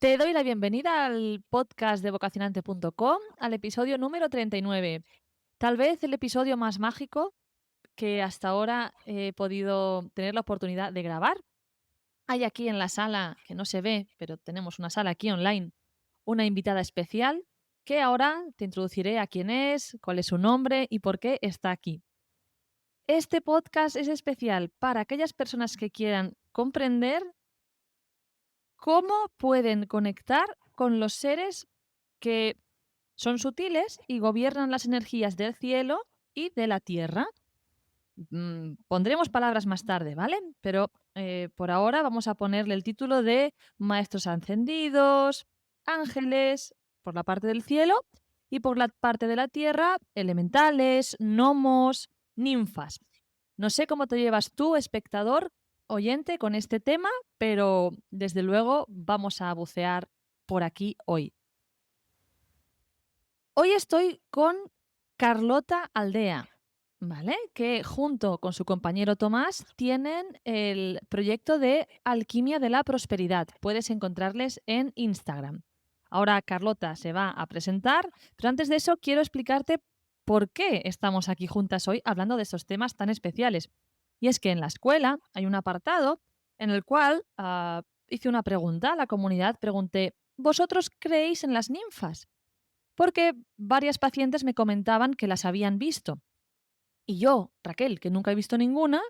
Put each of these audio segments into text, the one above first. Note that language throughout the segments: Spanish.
Te doy la bienvenida al podcast de vocacionante.com, al episodio número 39. Tal vez el episodio más mágico que hasta ahora he podido tener la oportunidad de grabar. Hay aquí en la sala, que no se ve, pero tenemos una sala aquí online, una invitada especial que ahora te introduciré a quién es, cuál es su nombre y por qué está aquí. Este podcast es especial para aquellas personas que quieran comprender cómo pueden conectar con los seres que son sutiles y gobiernan las energías del cielo y de la tierra. Pondremos palabras más tarde, ¿vale? Pero por ahora vamos a ponerle el título de maestros ascendidos, ángeles, por la parte del cielo, y por la parte de la tierra, elementales, gnomos, ninfas. No sé cómo te llevas tú, espectador, oyente, con este tema, pero desde luego vamos a bucear por aquí hoy. Hoy estoy con Carlota Aldea, ¿vale? Que junto con su compañero Tomás tienen el proyecto de Alquimia de la Prosperidad. Puedes encontrarles en Instagram. Ahora Carlota se va a presentar, pero antes de eso quiero explicarte por qué estamos aquí juntas hoy hablando de estos temas tan especiales. Y es que en la escuela hay un apartado en el cual hice una pregunta a la comunidad, pregunté, ¿vosotros creéis en las ninfas? Porque varias pacientes me comentaban que las habían visto. Y yo, Raquel, que nunca he visto ninguna,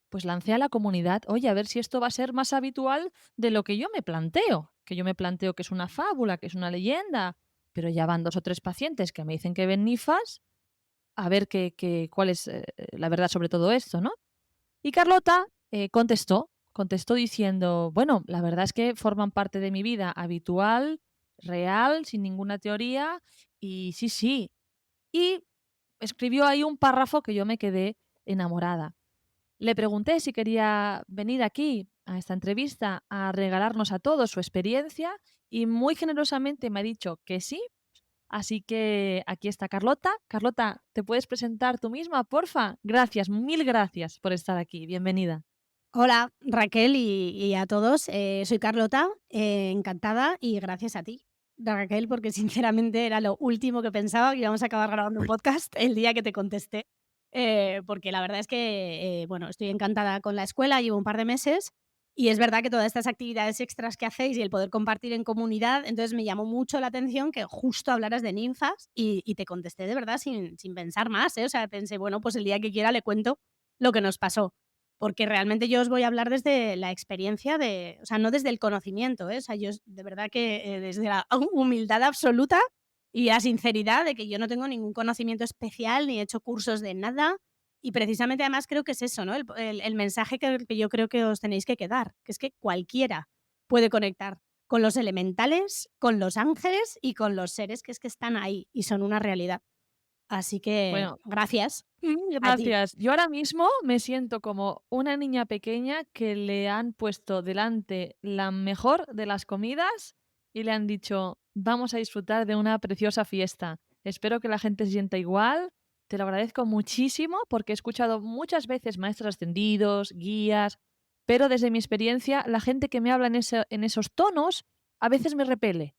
pues lancé a la comunidad, oye, a ver si esto va a ser más habitual de lo que yo me planteo, que yo me planteo que es una fábula, que es una leyenda, pero ya van 2 o 3 pacientes que me dicen que ven nifas, a ver cuál es la verdad sobre todo esto, ¿no? Y Carlota contestó diciendo, bueno, la verdad es que forman parte de mi vida habitual, real, sin ninguna teoría, y sí, sí. Y escribió ahí un párrafo que yo me quedé enamorada. Le pregunté si quería venir aquí a esta entrevista a regalarnos a todos su experiencia y muy generosamente me ha dicho que sí. Así que aquí está Carlota. Carlota, ¿te puedes presentar tú misma, porfa? Gracias, mil gracias por estar aquí. Bienvenida. Hola Raquel y a todos, soy Carlota, encantada y gracias a ti, Raquel, porque sinceramente era lo último que pensaba que íbamos a acabar grabando un podcast el día que te contesté, porque la verdad es que, bueno, estoy encantada con la escuela, llevo un par de meses y es verdad que todas estas actividades extras que hacéis y el poder compartir en comunidad, entonces me llamó mucho la atención que justo hablaras de ninfas y te contesté de verdad sin pensar más, ¿eh? O sea, pensé, bueno, pues el día que quiera le cuento lo que nos pasó. Porque realmente yo os voy a hablar desde la experiencia de, o sea, no desde el conocimiento, ¿eh? O sea, yo de verdad que, desde la humildad absoluta y la sinceridad de que yo no tengo ningún conocimiento especial, ni he hecho cursos de nada. Y precisamente además creo que es eso, ¿no? El mensaje que yo creo que os tenéis que quedar, que es que cualquiera puede conectar con los elementales, con los ángeles y con los seres que es que están ahí y son una realidad. Así que Bueno, gracias a ti. gracias. Yo ahora mismo me siento como una niña pequeña que le han puesto delante la mejor de las comidas y le han dicho, vamos a disfrutar de una preciosa fiesta. Espero que la gente se sienta igual. Te lo agradezco muchísimo porque he escuchado muchas veces maestros ascendidos, guías, pero desde mi experiencia, la gente que me habla en esos tonos a veces me repele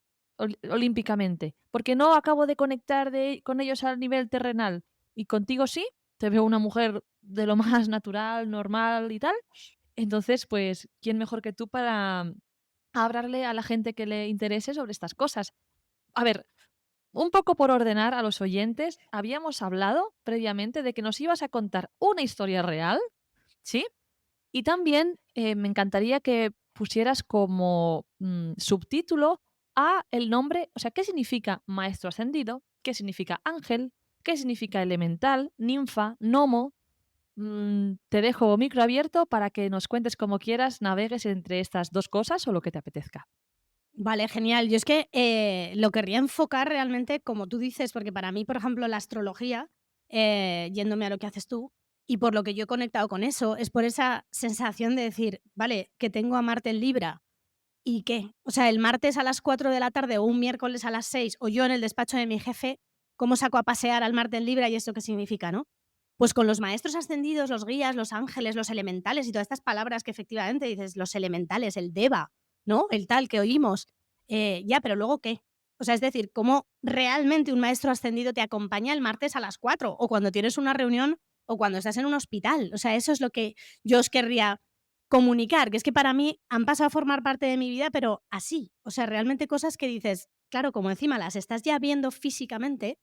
olímpicamente, porque no acabo de conectar con ellos a nivel terrenal. Y contigo sí, te veo una mujer de lo más natural, normal y tal. Entonces, pues, ¿quién mejor que tú para hablarle a la gente que le interese sobre estas cosas? A ver, un poco por ordenar a los oyentes, habíamos hablado previamente de que nos ibas a contar una historia real, ¿sí? Y también me encantaría que pusieras como subtítulo a el nombre, o sea, ¿qué significa maestro ascendido? ¿Qué significa ángel? ¿Qué significa elemental? Ninfa, gnomo. Te dejo micro abierto para que nos cuentes como quieras, navegues entre estas dos cosas o lo que te apetezca. Vale, genial. Yo es que, lo querría enfocar realmente, como tú dices, porque para mí, por ejemplo, la astrología, yéndome a lo que haces tú, y por lo que yo he conectado con eso, es por esa sensación de decir: "Vale, que tengo a Marte en Libra, ¿y qué?". O sea, el martes a las 4 de la tarde, o un miércoles a las 6 o yo en el despacho de mi jefe, ¿cómo saco a pasear al Marte en Libra y eso qué significa, no? Pues con los maestros ascendidos, los guías, los ángeles, los elementales y todas estas palabras que efectivamente dices, los elementales, el deva, ¿no? El tal que oímos. Ya, pero luego, ¿qué? O sea, es decir, ¿cómo realmente un maestro ascendido te acompaña el martes a las 4 o cuando tienes una reunión o cuando estás en un hospital? O sea, eso es lo que yo os querría comunicar, que es que para mí han pasado a formar parte de mi vida, pero así. O sea, realmente cosas que dices, claro, como encima las estás ya viendo físicamente,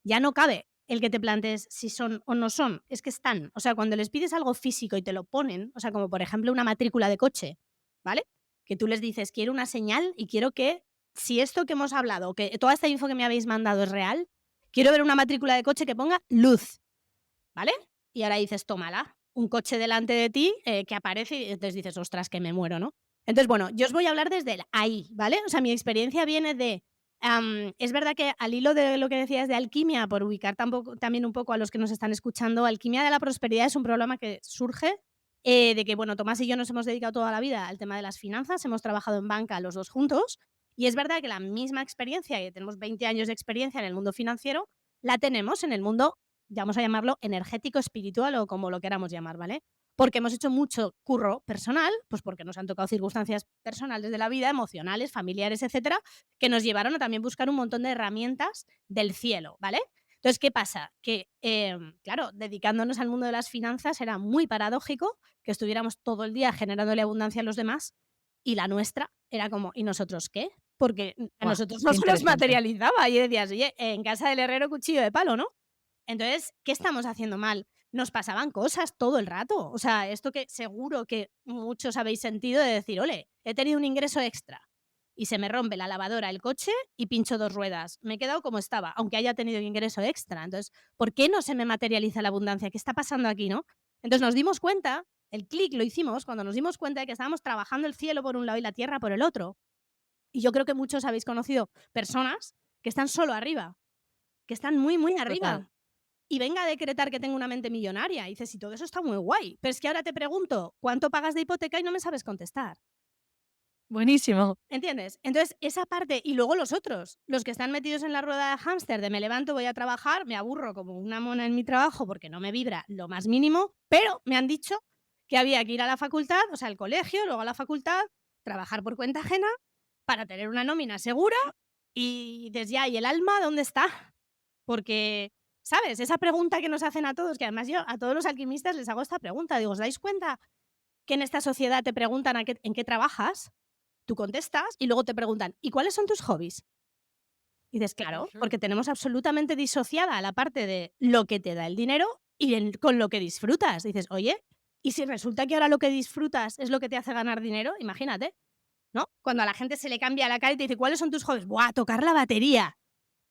ya no cabe el que te plantees si son o no son, es que están. O sea, cuando les pides algo físico y te lo ponen, o sea, como por ejemplo una matrícula de coche, ¿vale? Que tú les dices, quiero una señal y quiero que, si esto que hemos hablado, que toda esta info que me habéis mandado es real, quiero ver una matrícula de coche que ponga luz, ¿vale? Y ahora dices, tómala, un coche delante de ti que aparece y entonces dices, ostras, que me muero, ¿no? Entonces, bueno, yo os voy a hablar desde el ahí, ¿vale? O sea, mi experiencia viene de es verdad que al hilo de lo que decías de alquimia, por ubicar también un poco a los que nos están escuchando, alquimia de la prosperidad es un problema que surge de que, bueno, Tomás y yo nos hemos dedicado toda la vida al tema de las finanzas, hemos trabajado en banca los dos juntos, y es verdad que la misma experiencia, que tenemos 20 años de experiencia en el mundo financiero, la tenemos en el mundo, vamos a llamarlo energético, espiritual o como lo queramos llamar, ¿vale? Porque hemos hecho mucho curro personal, pues porque nos han tocado circunstancias personales de la vida, emocionales, familiares, etcétera, que nos llevaron a también buscar un montón de herramientas del cielo, ¿vale? Entonces, ¿qué pasa? Que, claro, dedicándonos al mundo de las finanzas era muy paradójico que estuviéramos todo el día generándole abundancia a los demás y la nuestra era como, ¿y nosotros qué? Porque a Guau, nosotros no qué se nos interesante. materializaba y decías, oye, en casa del herrero cuchillo de palo, ¿no? Entonces, ¿qué estamos haciendo mal? Nos pasaban cosas todo el rato. O sea, esto que seguro que muchos habéis sentido de decir, ole, he tenido un ingreso extra y se me rompe la lavadora, el coche y pincho dos ruedas. Me he quedado como estaba, aunque haya tenido ingreso extra. Entonces, ¿por qué no se me materializa la abundancia? ¿Qué está pasando aquí, no? Entonces nos dimos cuenta, el clic lo hicimos cuando nos dimos cuenta de que estábamos trabajando el cielo por un lado y la tierra por el otro. Y yo creo que muchos habéis conocido personas que están solo arriba, que están muy, muy Total. arriba y venga a decretar que tengo una mente millonaria. Y dices, y todo eso está muy guay. Pero es que ahora te pregunto, ¿cuánto pagas de hipoteca? Y no me sabes contestar. Buenísimo. ¿Entiendes? Entonces, esa parte, y luego los otros, los que están metidos en la rueda de hámster de me levanto, voy a trabajar, me aburro como una mona en mi trabajo porque no me vibra lo más mínimo, pero me han dicho que había que ir a la facultad, o sea, al colegio, luego a la facultad, trabajar por cuenta ajena para tener una nómina segura y desde ya, ¿y el alma dónde está? Porque, ¿sabes? Esa pregunta que nos hacen a todos, que además yo a todos los alquimistas les hago esta pregunta, digo, ¿os dais cuenta que en esta sociedad te preguntan en qué trabajas? Tú contestas y luego te preguntan, ¿y cuáles son tus hobbies? Y dices, claro, Ujú. porque tenemos absolutamente disociada la parte de lo que te da el dinero y con lo que disfrutas. Dices, oye, ¿y si resulta que ahora lo que disfrutas es lo que te hace ganar dinero? Imagínate, ¿no? Cuando a la gente se le cambia la cara y te dice, ¿cuáles son tus hobbies? ¡Buah, tocar la batería!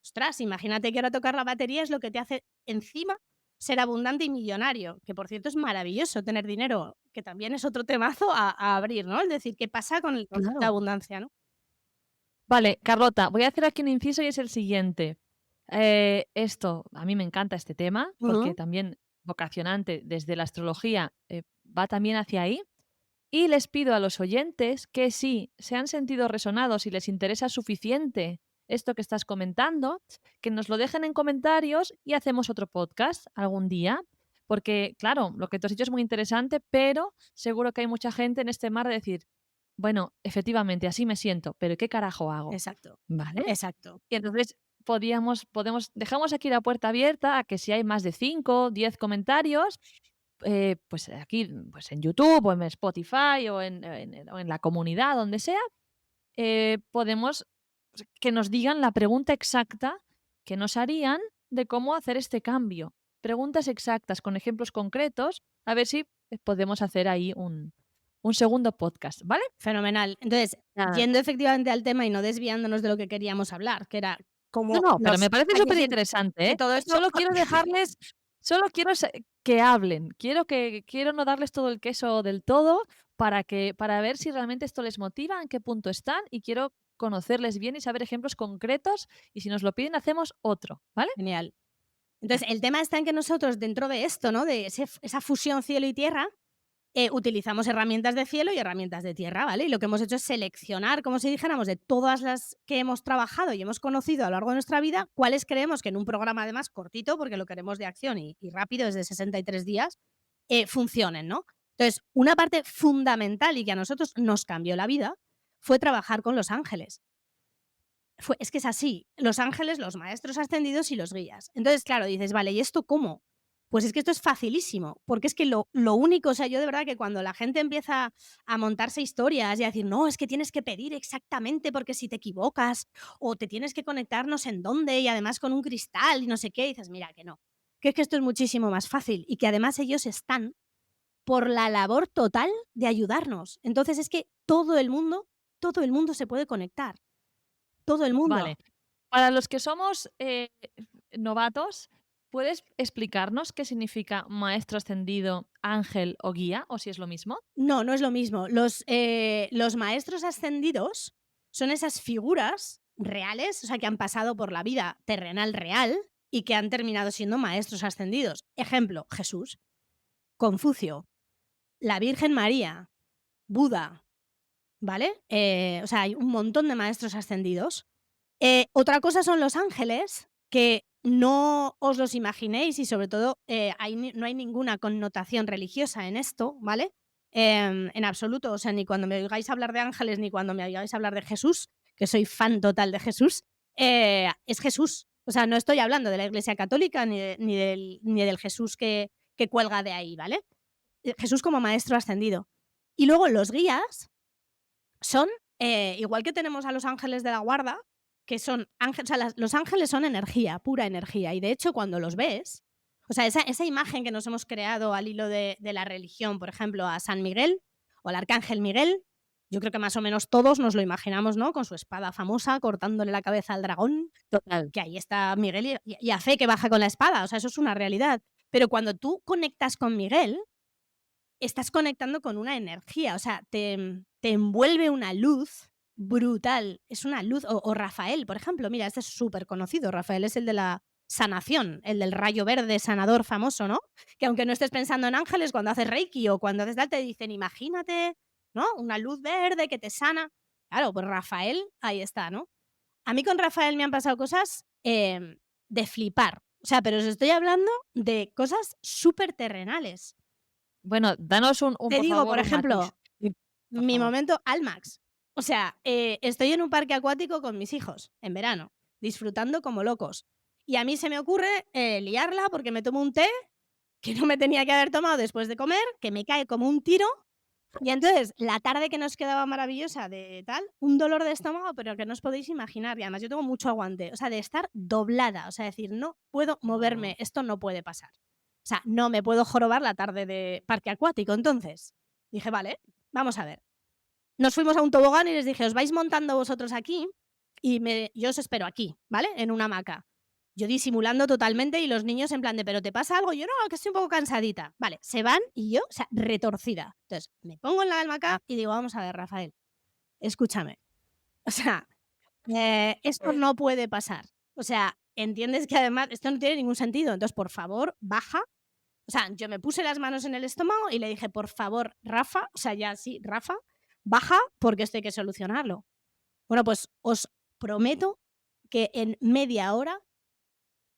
Ostras, imagínate que ahora tocar la batería es lo que te hace encima ser abundante y millonario, que por cierto es maravilloso tener dinero, que también es otro temazo a abrir, ¿no? Es decir, ¿qué pasa con el concepto de Claro. abundancia, no? Vale, Carlota, voy a hacer aquí un inciso y es el siguiente. Esto, a mí me encanta este tema porque Ujú. también vocacionante desde la astrología va también hacia ahí. Y les pido a los oyentes que si se han sentido resonados y les interesa suficiente esto que estás comentando, que nos lo dejen en comentarios y hacemos otro podcast algún día. Porque, claro, lo que tú has dicho es muy interesante, pero seguro que hay mucha gente en este mar de decir, bueno, efectivamente, así me siento, pero ¿qué carajo hago? Exacto, ¿Vale? exacto. Y entonces dejamos aquí la puerta abierta a que si hay más de 5, 10 comentarios, pues aquí, pues en YouTube o en Spotify o en la comunidad, donde sea, podemos que nos digan la pregunta exacta que nos harían de cómo hacer este cambio. Preguntas exactas con ejemplos concretos, a ver si podemos hacer ahí un segundo podcast, ¿vale? Fenomenal. Entonces, Nada. yendo efectivamente al tema y no desviándonos de lo que queríamos hablar, que era No, cómo no, pero nos me parece aquí sí, superinteresante, que ¿eh? todo esto Solo quiero dejarles solo quiero que hablen. Quiero no darles todo el queso del todo para ver si realmente esto les motiva, en qué punto están, y quiero conocerles bien y saber ejemplos concretos, y si nos lo piden, hacemos otro, ¿vale? genial. Entonces, el tema está en que nosotros dentro de esto, ¿no? De esa fusión cielo y tierra, utilizamos herramientas de cielo y herramientas de tierra, ¿vale? Y lo que hemos hecho es seleccionar, como si dijéramos, de todas las que hemos trabajado y hemos conocido a lo largo de nuestra vida, cuáles creemos que en un programa además cortito, porque lo queremos de acción y rápido, es de 63 días, funcionen, ¿no? Entonces, una parte fundamental y que a nosotros nos cambió la vida fue trabajar con los ángeles. Es que es así, los ángeles, los maestros ascendidos y los guías. Entonces, claro, dices, vale, ¿y esto cómo? Pues es que esto es facilísimo, porque es que lo único, o sea, yo de verdad que cuando la gente empieza a montarse historias y a decir, no, es que tienes que pedir exactamente porque si te equivocas, o te tienes que conectar no sé en dónde, y además con un cristal y no sé qué, y dices, mira, que no, que es que esto es muchísimo más fácil y que además ellos están por la labor total de ayudarnos. Entonces es que todo el mundo se puede conectar, todo el mundo. Vale. Para los que somos, novatos, ¿puedes explicarnos qué significa maestro ascendido, ángel o guía, o si es lo mismo? No, no es lo mismo. Los maestros ascendidos son esas figuras reales, o sea, que han pasado por la vida terrenal real y que han terminado siendo maestros ascendidos. Ejemplo, Jesús, Confucio, la Virgen María, Buda, ¿vale? O sea, hay un montón de maestros ascendidos. Otra cosa son los ángeles, que no os los imaginéis y sobre todo no hay ninguna connotación religiosa en esto, ¿vale? En absoluto, o sea, ni cuando me oigáis hablar de ángeles ni cuando me oigáis hablar de Jesús, que soy fan total de Jesús, es Jesús. O sea, no estoy hablando de la Iglesia Católica ni del Jesús que cuelga de ahí, ¿vale? Jesús como maestro ascendido. Y luego los guías son, igual que tenemos a los ángeles de la guarda, que son ángeles, o sea, los ángeles son energía, pura energía, y de hecho cuando los ves, o sea, esa imagen que nos hemos creado al hilo de la religión, por ejemplo, a San Miguel o al arcángel Miguel, yo creo que más o menos todos nos lo imaginamos, ¿no? Con su espada famosa, cortándole la cabeza al dragón, Total. que ahí está Miguel y a fe que baja con la espada, o sea, eso es una realidad. Pero cuando tú conectas con Miguel, estás conectando con una energía, o sea, te envuelve una luz brutal. Es una luz. O Rafael, por ejemplo, mira, este es súper conocido. Rafael es el de la sanación, el del rayo verde sanador famoso, ¿no? Que aunque no estés pensando en ángeles, cuando haces reiki o cuando haces tal, te dicen, imagínate, ¿no? Una luz verde que te sana. Claro, pues Rafael, ahí está, ¿no? A mí con Rafael me han pasado cosas de flipar. O sea, pero os estoy hablando de cosas súper terrenales. Bueno, danos un, Te por digo, favor, por un matiz. ejemplo, Sí, por mi favor. momento Almax. O sea, estoy en un parque acuático con mis hijos en verano, disfrutando como locos. Y a mí se me ocurre liarla porque me tomo un té que no me tenía que haber tomado después de comer, que me cae como un tiro. Y entonces, la tarde que nos quedaba maravillosa de tal, un dolor de estómago, pero que no os podéis imaginar. Y además yo tengo mucho aguante, o sea, de estar doblada, o sea, decir, no puedo moverme, Oh. esto no puede pasar. O sea, no me puedo jorobar la tarde de parque acuático. Entonces, dije, vale, vamos a ver. Nos fuimos a un tobogán y les dije, os vais montando vosotros aquí y yo os espero aquí, ¿vale? En una hamaca. Yo disimulando totalmente y los niños en plan de, ¿pero te pasa algo? Yo no, que estoy un poco cansadita. Vale, se van y yo, o sea, retorcida. Entonces, me pongo en la hamaca y digo, vamos a ver, Rafael, escúchame. O sea, esto no puede pasar. O sea, entiendes que además esto no tiene ningún sentido. Entonces, por favor, baja. O sea, yo me puse las manos en el estómago y le dije, por favor, Rafa, o sea, ya sí, Rafa, baja porque esto hay que solucionarlo. Bueno, pues os prometo que en media hora,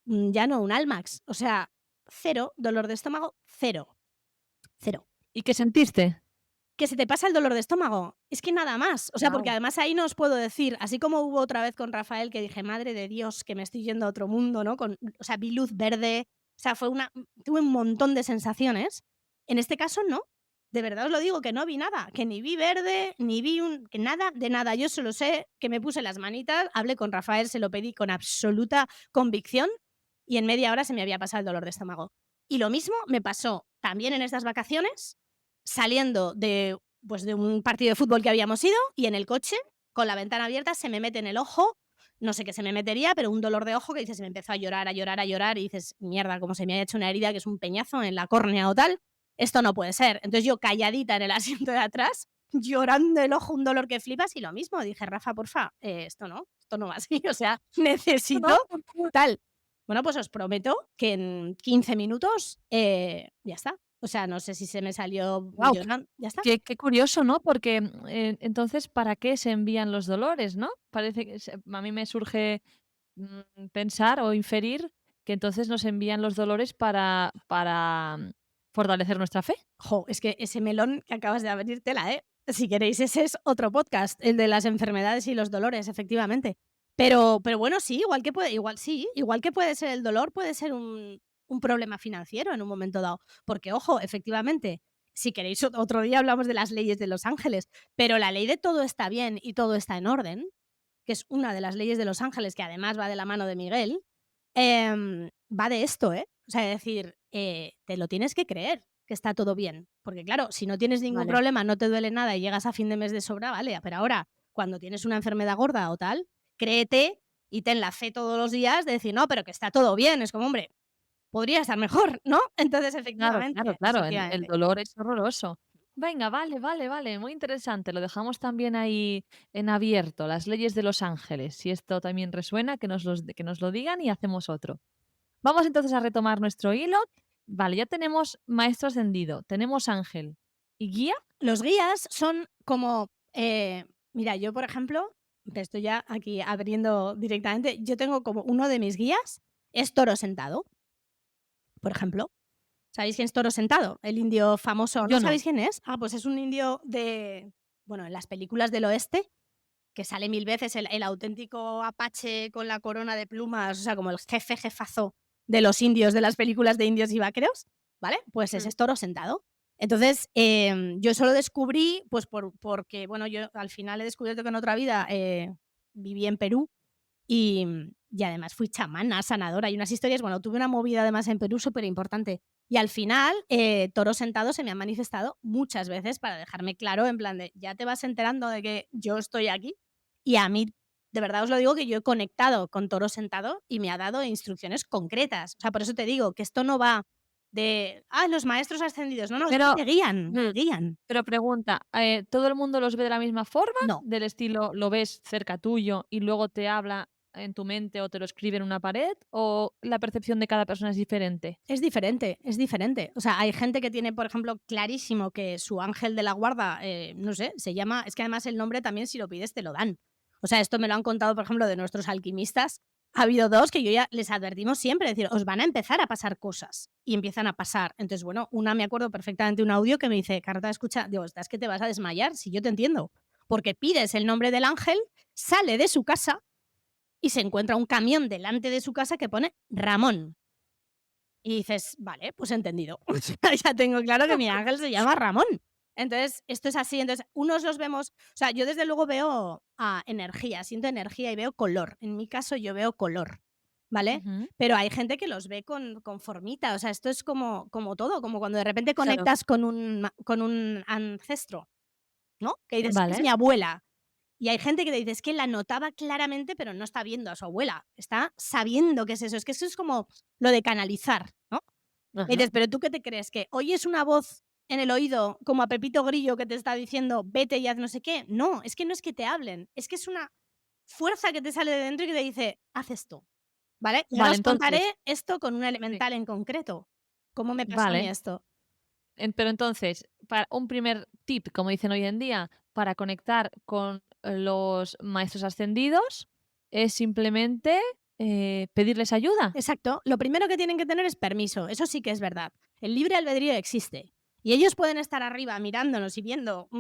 ya no un Almax, o sea, cero dolor de estómago, cero, cero. ¿Y qué sentiste? Que se te pasa el dolor de estómago. Es que nada más. O sea, porque Guau. además ahí no os puedo decir, así como hubo otra vez con Rafael que dije, madre de Dios, que me estoy yendo a otro mundo, ¿no? O sea, vi luz verde, o sea, tuve un montón de sensaciones. En este caso no. De verdad os lo digo, que no vi nada, que ni vi verde, ni vi que nada de nada. Yo solo sé que me puse las manitas, hablé con Rafael, se lo pedí con absoluta convicción y en media hora se me había pasado el dolor de estómago. Y lo mismo me pasó también en estas vacaciones, saliendo pues de un partido de fútbol que habíamos ido y en el coche, con la ventana abierta, se me mete en el ojo, no sé qué se me metería, pero un dolor de ojo que dices, me empezó a llorar, a llorar, a llorar y dices, mierda, como se me ha hecho una herida que es un peñazo en la córnea o tal, esto no puede ser. Entonces yo calladita en el asiento de atrás, llorando el ojo, un dolor que flipas y lo mismo, dije, Rafa, porfa, esto no va así, o sea, necesito No, ¿por qué? tal. Bueno, pues os prometo que en 15 minutos ya está. O sea, no sé si se me salió Guau, llorando, ya está. qué curioso, ¿no? Porque, entonces, ¿para qué se envían los dolores, no? Parece que a mí me surge, pensar o inferir que entonces nos envían los dolores para fortalecer nuestra fe. Jo, es que ese melón que acabas de abrírtela, ¿eh? Si queréis, ese es otro podcast, el de las enfermedades y los dolores, efectivamente. Pero bueno, sí, igual que puede ser el dolor, puede ser un problema financiero en un momento dado. Porque, ojo, efectivamente, si queréis otro día hablamos de las leyes de los ángeles, pero la ley de todo está bien y todo está en orden, que es una de las leyes de los ángeles, que además va de la mano de Miguel, va de esto, ¿eh? O sea, es decir, te lo tienes que creer que está todo bien. Porque claro, si no tienes ningún Vale. problema, no te duele nada y llegas a fin de mes de sobra, vale, pero ahora, cuando tienes una enfermedad gorda o tal, créete y ten la fe todos los días de decir: "No, pero que está todo bien". Es como, hombre, podría estar mejor, ¿no? Entonces, Claro, claro, claro, el efectivamente. dolor es horroroso. Venga, vale, vale, vale, muy interesante. Lo dejamos también ahí en abierto, las leyes de los ángeles. Si esto también resuena, que nos lo digan y hacemos otro. Vamos entonces a retomar nuestro hilo. Vale, ya tenemos maestro ascendido, tenemos ángel. ¿Y guía? Los guías son como, mira, yo, por ejemplo, te estoy ya aquí abriendo directamente, yo tengo como uno de mis guías es Toro Sentado, por ejemplo. ¿Sabéis quién es Toro Sentado? El indio famoso, ¿no Yo no. sabéis quién es? Ah, pues es un indio de, bueno, en las películas del oeste, que sale mil veces el auténtico apache con la corona de plumas, o sea, como el jefe jefazo de los indios de las películas de indios y vaqueros, ¿vale? Pues ese Mm. es Toro Sentado. Entonces, yo eso lo descubrí, pues porque, bueno, yo al final he descubierto que en otra vida viví en Perú y además fui chamana, sanadora y unas historias, bueno, tuve una movida además en Perú súper importante. Y al final, Toro Sentado se me ha manifestado muchas veces para dejarme claro, en plan de, ya te vas enterando de que yo estoy aquí. Y a mí, de verdad os lo digo, que yo he conectado con Toro Sentado y me ha dado instrucciones concretas. O sea, por eso te digo que esto no va de, los maestros ascendidos. No, no, es que Pero, te guían, mm, te guían. pero pregunta, ¿todo el mundo los ve de la misma forma? No. Del estilo, lo ves cerca tuyo y luego te habla en tu mente o te lo escribe en una pared, ¿o la percepción de cada persona es diferente? Es diferente, es diferente. O sea, hay gente que tiene, por ejemplo, clarísimo que su ángel de la guarda, no sé, se llama, es que además el nombre también si lo pides te lo dan. O sea, esto me lo han contado, por ejemplo, de nuestros alquimistas. Ha habido dos que yo ya les advertimos siempre, es decir, os van a empezar a pasar cosas y empiezan a pasar. Entonces, bueno, una me acuerdo perfectamente un audio que me dice, Carta, escucha, digo, es que te vas a desmayar, si yo te entiendo, porque pides el nombre del ángel, sale de su casa y se encuentra un camión delante de su casa que pone Ramón. Y dices: "Vale, pues entendido". O sea, ya tengo claro que mi ángel se llama Ramón. Entonces, esto es así. Entonces, unos los vemos, o sea, yo desde luego veo, energía, siento energía y veo color. En mi caso, yo veo color, ¿vale? Ujú. Pero hay gente que los ve con formita. O sea, esto es como todo, como cuando de repente Claro. conectas con un ancestro, ¿no? Que dices: "Es Vale. mi abuela". Y hay gente que te dice: "Es que la notaba claramente, pero no está viendo a su abuela, está sabiendo qué es eso". Es que eso es como lo de canalizar, ¿no? Y Ajá. dices: "¿Pero tú qué te crees? ¿Que oyes una voz en el oído como a Pepito Grillo que te está diciendo: 'Vete y haz no sé qué'?". No es que te hablen, es que es una fuerza que te sale de dentro y que te dice: "Haz esto", ¿vale? Y ahora Vale, os contaré entonces esto con un sí, elemental en concreto, cómo me pasó a mí vale. esto. Pero entonces, para un primer tip, como dicen hoy en día, para conectar con los maestros ascendidos, es simplemente, pedirles ayuda. Exacto. Lo primero que tienen que tener es permiso, eso sí que es verdad. El libre albedrío existe. Y ellos pueden estar arriba mirándonos y viendo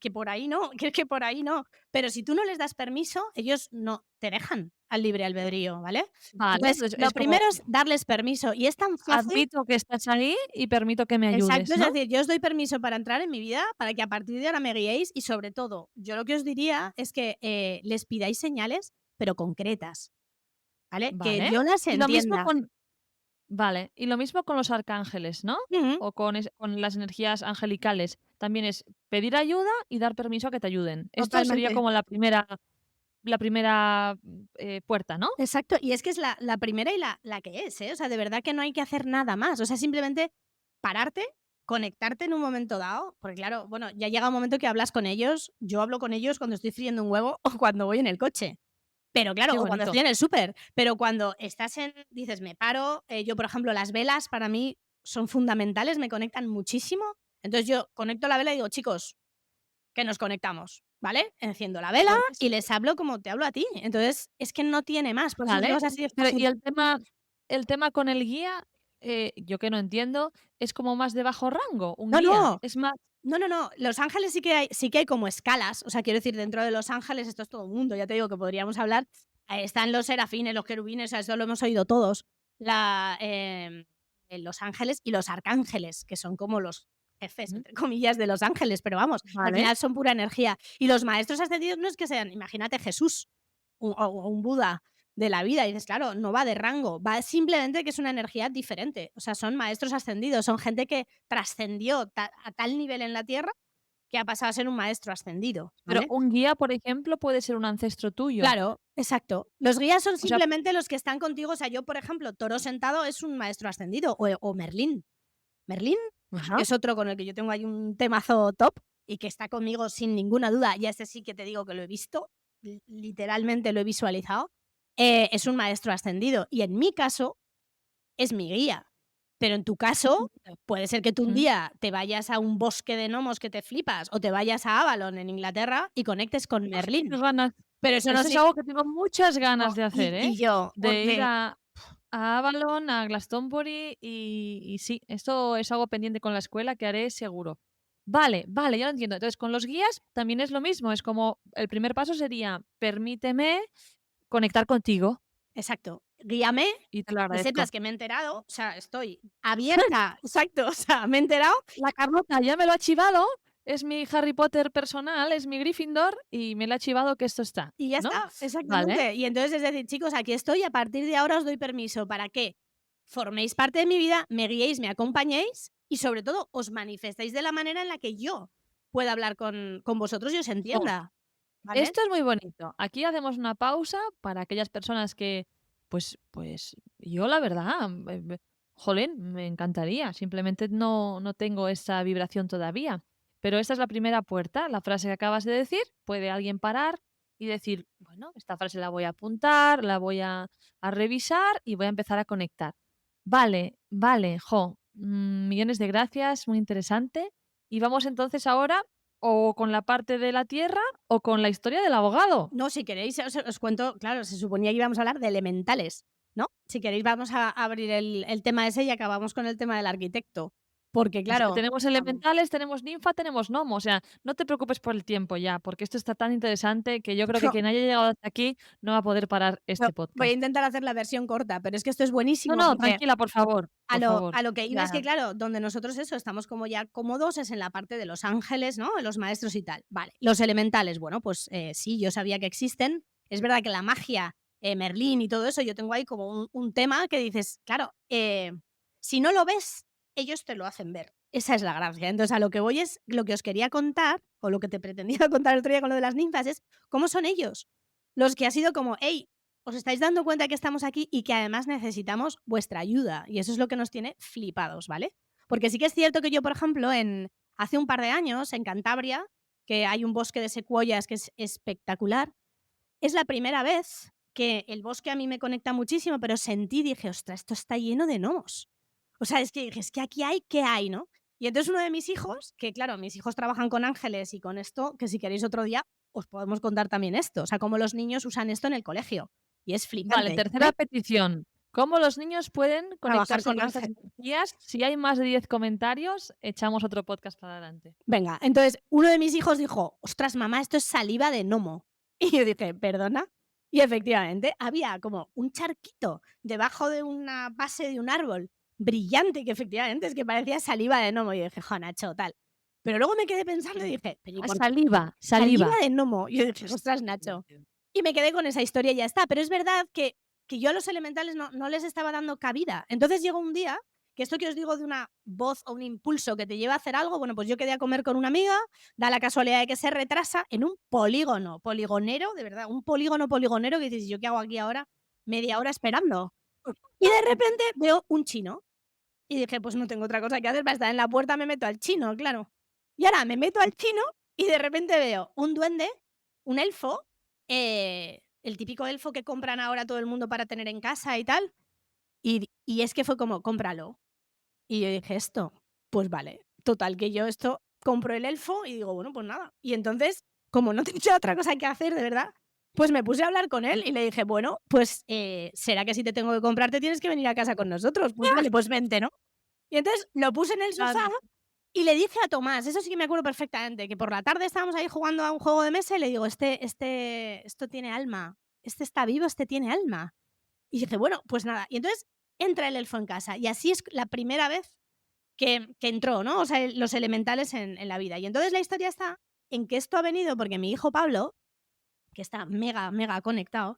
que por ahí no, que por ahí no. Pero si tú no les das permiso, ellos no te dejan al libre albedrío, ¿vale? Vale, Entonces, entonces lo es como, primero es darles permiso. Y es tan fácil. admito que estás ahí y permito que me Exacto, ayudes, es ¿no? decir, yo os doy permiso para entrar en mi vida, para que a partir de ahora me guiéis y sobre todo, yo lo que os diría es que les pidáis señales, pero concretas, ¿vale? Que Vale. yo las Y lo mismo entienda. con vale, y lo mismo con los arcángeles, ¿no? Ujú. O con las energías angelicales. También es pedir ayuda y dar permiso a que te ayuden. Esto sería Totalmente. como la primera, puerta, ¿no? Exacto, y es que es la primera y la que es, ¿eh? O sea, de verdad que no hay que hacer nada más. O sea, simplemente pararte, conectarte en un momento dado, porque claro, bueno, ya llega un momento que hablas con ellos. Yo hablo con ellos cuando estoy friendo un huevo o cuando voy en el coche. Pero claro, Qué o cuando bonito. estoy en el súper. Pero cuando estás dices: "Me paro", yo, por ejemplo, las velas para mí son fundamentales, me conectan muchísimo. Entonces yo conecto la vela y digo: "Chicos, que nos conectamos", ¿vale? Enciendo la vela Pues y les hablo como te hablo a ti. Entonces, es que no tiene más, por eso os digo vale, es así de pero fácil. y el tema con el guía, yo que no entiendo, es como más de bajo rango, un No, guía, no, es más no, no, no. Los Ángeles sí que hay como escalas, o sea, quiero decir, dentro de Los Ángeles esto es todo un mundo, ya te digo que podríamos hablar, Están los serafines, los querubines, o sea, eso lo hemos oído todos. Los ángeles y los arcángeles, que son como los jefes, Ujú. entre comillas, de los ángeles, pero vamos, al Vale. final son pura energía. Y los maestros ascendidos no es que sean, imagínate Jesús o un Buda de la vida, y dices, claro, no va de rango, va simplemente que es una energía diferente. O sea, son maestros ascendidos, son gente que trascendió a tal nivel en la tierra que ha pasado a ser un maestro ascendido, Pero ¿vale? un guía, por ejemplo, puede ser un ancestro tuyo. Claro, exacto. Los guías son O sea, simplemente los que están contigo. O sea, yo, por ejemplo, Toro Sentado es un maestro ascendido, o Merlín. Merlín, ajá. que es otro con el que yo tengo ahí un temazo top y que está conmigo sin ninguna duda, y ese sí que te digo que lo he visto, literalmente lo he visualizado, es un maestro ascendido y en mi caso es mi guía. Pero en tu caso, puede ser que tú un Ujú. día te vayas a un bosque de gnomos que te flipas o te vayas a Avalon en Inglaterra y conectes con Qué Merlín. ganas. Pero eso no Eso es sí, algo que tengo muchas ganas de hacer, y yo, de ir porque a Avalon, a Glastonbury y sí, esto es algo pendiente con la escuela que haré seguro. Vale, vale, ya lo entiendo. Entonces, con los guías también es lo mismo, es como el primer paso sería: permíteme conectar contigo, exacto, guíame, y te lo que sepas agradezco. que me he enterado, o sea, estoy abierta, exacto, o sea, me he enterado La Carlota ya me lo ha chivado, es mi Harry Potter personal, es mi Gryffindor y me lo ha chivado que esto está, y ya ¿no? está, Vale. exactamente. Y entonces es decir, chicos, aquí estoy, a partir de ahora os doy permiso para que forméis parte de mi vida, me guiéis, me acompañéis y sobre todo os manifestéis de la manera en la que yo pueda hablar con vosotros y os Jo, entienda, ¿vale? esto es muy bonito. Aquí hacemos una pausa para aquellas personas que, pues yo la verdad, jolín, me encantaría, simplemente no tengo esa vibración todavía. Pero esta es la primera puerta, la frase que acabas de decir, puede alguien parar y decir, bueno, esta frase la voy a apuntar, la voy a revisar y voy a empezar a conectar. Vale, vale, millones de gracias, muy interesante. Y vamos entonces ahora o con la parte de la tierra o con la historia del abogado. No, si queréis, os cuento, claro, se suponía que íbamos a hablar de elementales, ¿no? Si queréis, vamos a abrir el tema ese y acabamos con el tema del arquitecto. Porque, O sea, claro, tenemos elementales, tenemos ninfa, tenemos gnomo. O sea, no te preocupes por el tiempo ya, porque esto está tan interesante que yo creo que no, quien haya llegado hasta aquí no va a poder parar no, este voy a podcast. intentar hacer la versión corta, pero es que esto es No, buenísimo no, porque tranquila, por favor, a por lo, favor. a lo que iba es que, Ya. claro, donde nosotros eso estamos como ya cómodos es en la parte de los ángeles, ¿no? De los maestros y tal. Vale, los elementales, bueno, pues sí, yo sabía que existen. Es verdad que la magia, Merlín y todo eso, yo tengo ahí como un tema que dices, claro, si no lo ves, ellos te lo hacen ver. Esa es la gracia. Entonces, a lo que voy es, lo que os quería contar, o lo que te pretendía contar el otro día con lo de las ninfas, es cómo son ellos. Los que ha sido como, hey, os estáis dando cuenta que estamos aquí y que además necesitamos vuestra ayuda. Y eso es lo que nos tiene flipados, ¿vale? Porque sí que es cierto que yo, por ejemplo, hace un par de años, en Cantabria, que hay un bosque de secuoyas que es espectacular, es la primera vez que el bosque a mí me conecta muchísimo, pero sentí, dije, ostras, esto está lleno de gnomos. O sea, es que dije, es que aquí hay, ¿qué hay, no? Y entonces uno de mis hijos, que claro, mis hijos trabajan con ángeles y con esto, que si queréis otro día, os podemos contar también esto. O sea, cómo los niños usan esto en el colegio. Y es Vale, flipante, tercera ¿vale? petición. ¿Cómo los niños pueden Trabajar conectarse con con estas ángeles. energías? Si hay más de 10 comentarios, echamos otro podcast para adelante. Venga, entonces uno de mis hijos dijo, ostras, mamá, esto es saliva de gnomo. Y yo dije, ¿perdona? Y efectivamente había como un charquito debajo de una base de un árbol brillante que efectivamente es que parecía saliva de gnomo. Y yo dije, jo, Nacho, tal. Pero luego me quedé pensando y dije, pero ¿y Ah, por qué? saliva, Saliva saliva. de gnomo. Y yo dije, ostras, Nacho. Y me quedé con esa historia y ya está. Pero es verdad que yo a los elementales no les estaba dando cabida. Entonces llegó un día que esto que os digo de una voz o un impulso que te lleva a hacer algo, bueno, pues yo quedé a comer con una amiga, da la casualidad de que se retrasa en un polígono, poligonero, de verdad, un polígono poligonero que dices, ¿yo qué hago aquí ahora? Media hora esperando. Y de repente veo un chino. Y dije, pues no tengo otra cosa que hacer para estar en la puerta, me meto al chino, claro. Y ahora me meto al chino y de repente veo un duende, un elfo, el típico elfo que compran ahora todo el mundo para tener en casa y tal. Y es que fue como, cómpralo. Y yo dije, esto, pues vale. Total, que yo esto compro el elfo y digo, bueno, pues nada. Y entonces, como no tenía otra cosa que hacer, de verdad, pues me puse a hablar con él y le dije, bueno, pues será que si te tengo que comprar te tienes que venir a casa con nosotros. Pues vale, pues vente, ¿no? Y entonces lo puse en el sofá y le dije a Tomás, eso sí que me acuerdo perfectamente, que por la tarde estábamos ahí jugando a un juego de mesa y le digo, esto tiene alma. este está vivo, este tiene alma. Y dije, bueno, pues nada. Y entonces entra el elfo en casa. Y así es la primera vez que entró, ¿no? O sea, los elementales en la vida. Y entonces la historia está en que esto ha venido porque mi hijo Pablo, que está mega, mega conectado,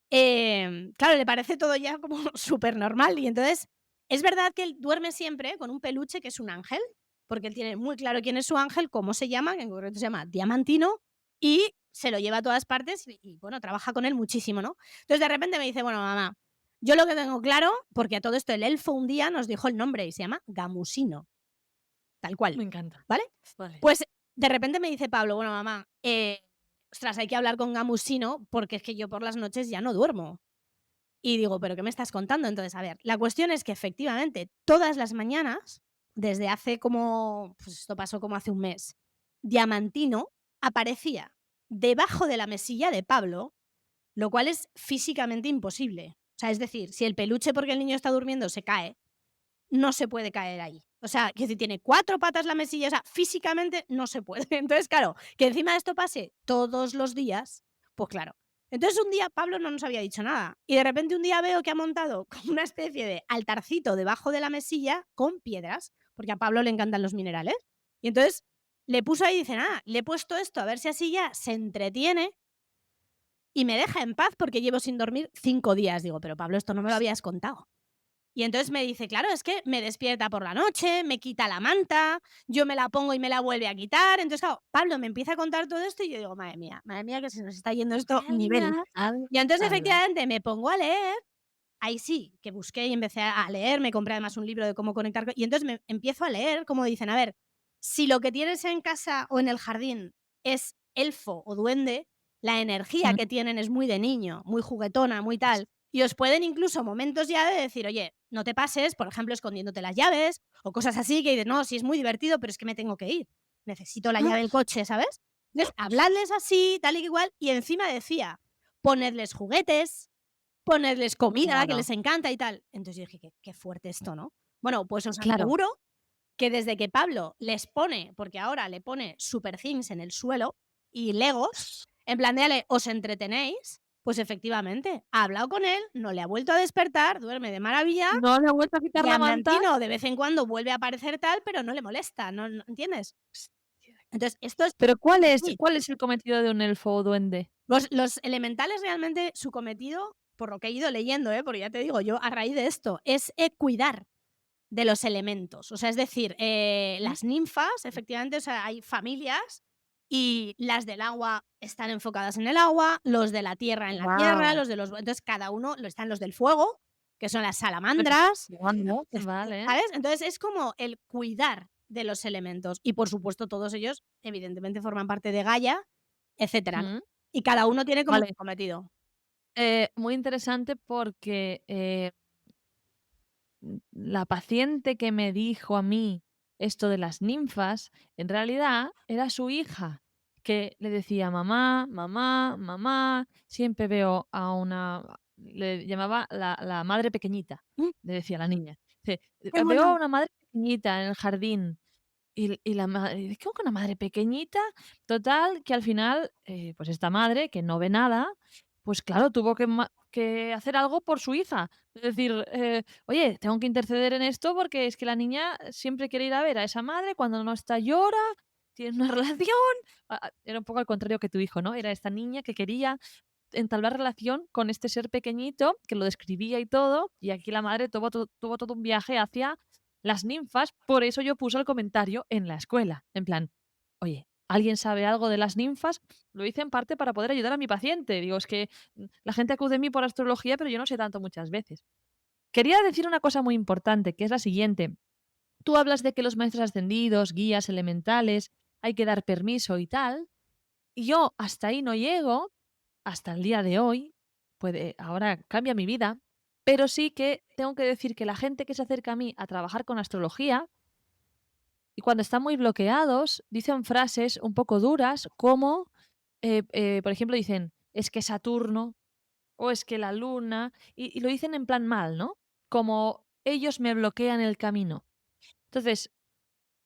claro, le parece todo ya como súper normal. Y entonces, es verdad que él duerme siempre con un peluche que es un ángel, porque él tiene muy claro quién es su ángel, cómo se llama, que en concreto se llama Diamantino, y se lo lleva a todas partes y, bueno, trabaja con él muchísimo, ¿no? Entonces, de repente me dice, bueno, mamá, yo lo que tengo claro, porque a todo esto el elfo un día nos dijo el nombre y se llama Gamusino, tal cual, Me encanta. ¿vale? Vale. Pues de repente me dice Pablo, bueno, mamá, ostras, hay que hablar con Gamusino porque es que yo por las noches ya no duermo. Y digo, ¿pero qué me estás contando? Entonces, a ver, la cuestión es que efectivamente todas las mañanas, desde hace como, pues esto pasó como hace un mes, Diamantino aparecía debajo de la mesilla de Pablo, lo cual es físicamente imposible. O sea, es decir, si el peluche porque el niño está durmiendo se cae, no se puede caer ahí. O sea, que si tiene 4 patas la mesilla, o sea, físicamente no se puede. Entonces, claro, que encima de esto pase todos los días, pues claro. Entonces un día Pablo no nos había dicho nada y de repente un día veo que ha montado como una especie de altarcito debajo de la mesilla con piedras, porque a Pablo le encantan los minerales. Y entonces le puso ahí y dice, ah, le he puesto esto a ver si así ya se entretiene y me deja en paz porque llevo sin dormir 5 días. Digo, pero Pablo, esto no me lo habías contado. Y entonces me dice, claro, es que me despierta por la noche, me quita la manta, yo me la pongo y me la vuelve a quitar. Entonces, claro, Pablo me empieza a contar todo esto y yo digo, madre mía, que se nos está yendo esto nivel. Ala, ala, Y entonces, ala. efectivamente, me pongo a leer. Ahí sí, que busqué y empecé a leer, me compré además un libro de cómo conectar. Y entonces me empiezo a leer, como dicen, a ver, si lo que tienes en casa o en el jardín es elfo o duende, la energía Mm, que tienen es muy de niño, muy juguetona, muy tal. Y os pueden incluso momentos ya de decir, oye, no te pases, por ejemplo, escondiéndote las llaves o cosas así, que dices, no, sí es muy divertido, pero es que me tengo que ir. Necesito la llave del coche, ¿sabes? Entonces, hablarles así, tal y igual, y encima decía, ponedles juguetes, ponerles comida que claro, les encanta y tal. Entonces yo dije: "Qué fuerte esto, ¿no?". Bueno, pues os claro. aseguro que desde que Pablo les pone, porque ahora le pone super things en el suelo y legos, en plan de: "Ale, os entretenéis", pues efectivamente, ha hablado con él, no le ha vuelto a despertar, duerme de maravilla, No le he vuelto a quitar la manta. Diamantino de vez en cuando vuelve a aparecer tal, pero no le molesta, ¿no entiendes? Entonces, esto es Pero sí. ¿cuál es el cometido de un elfo o duende? Los elementales realmente su cometido, por lo que he ido leyendo, porque ya te digo, yo a raíz de esto, es, cuidar de los elementos. O sea, es decir, Mm, las ninfas, efectivamente, o sea, hay familias y las del agua están enfocadas en el agua, los de la tierra en la tierra, guau. los de los entonces cada uno lo están los del fuego, que son las Pero salamandras, ¿cuándo? Vale. ¿sabes? Entonces es como el cuidar de los elementos y, por supuesto, todos ellos evidentemente forman parte de Gaia, etcétera, ¿no? Mm, Y cada uno tiene como vale. su cometido. Muy interesante porque, la paciente que me dijo a mí esto de las ninfas, en realidad era su hija, que le decía: "Mamá, mamá, mamá", siempre veo a una le llamaba la madre pequeñita, Mm, le decía a la niña. Dice: qué Veo a bueno. una madre pequeñita en el jardín". Y la madre, ¿cómo que una madre pequeñita? Total, que al final, pues esta madre, que no ve nada, pues claro, tuvo que hacer algo por su hija. Es decir, oye, tengo que interceder en esto porque es que la niña siempre quiere ir a ver a esa madre, cuando no está llora, tiene una relación. Era un poco al contrario que tu hijo, ¿no? Era esta niña que quería entablar relación con este ser pequeñito que lo describía y todo, y aquí la madre tuvo todo un viaje hacia las ninfas, por eso yo puse el comentario en la escuela, en plan, oye, ¿alguien sabe algo de las ninfas? Lo hice en parte para poder ayudar a mi paciente. Digo, es que la gente acude a mí por astrología, pero yo no sé tanto muchas veces. Quería decir una cosa muy importante, que es la siguiente. Tú hablas de que los maestros ascendidos, guías elementales, hay que dar permiso y tal, y yo hasta ahí no llego, hasta el día de hoy, puede ahora cambia mi vida, pero sí que tengo que decir que la gente que se acerca a mí a trabajar con astrología, y cuando están muy bloqueados, dicen frases un poco duras como, por ejemplo, dicen: "Es que Saturno", o "Es que la Luna", y lo dicen en plan mal, ¿no? Como ellos me bloquean el camino. Entonces,